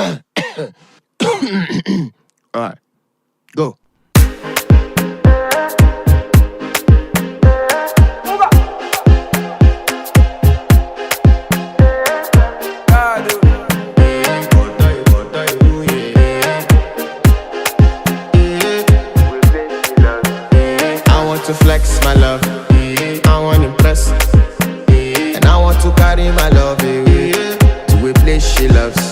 Alright, go. I want to flex my love, I want to impress, and I want to carry my love away to a place she loves.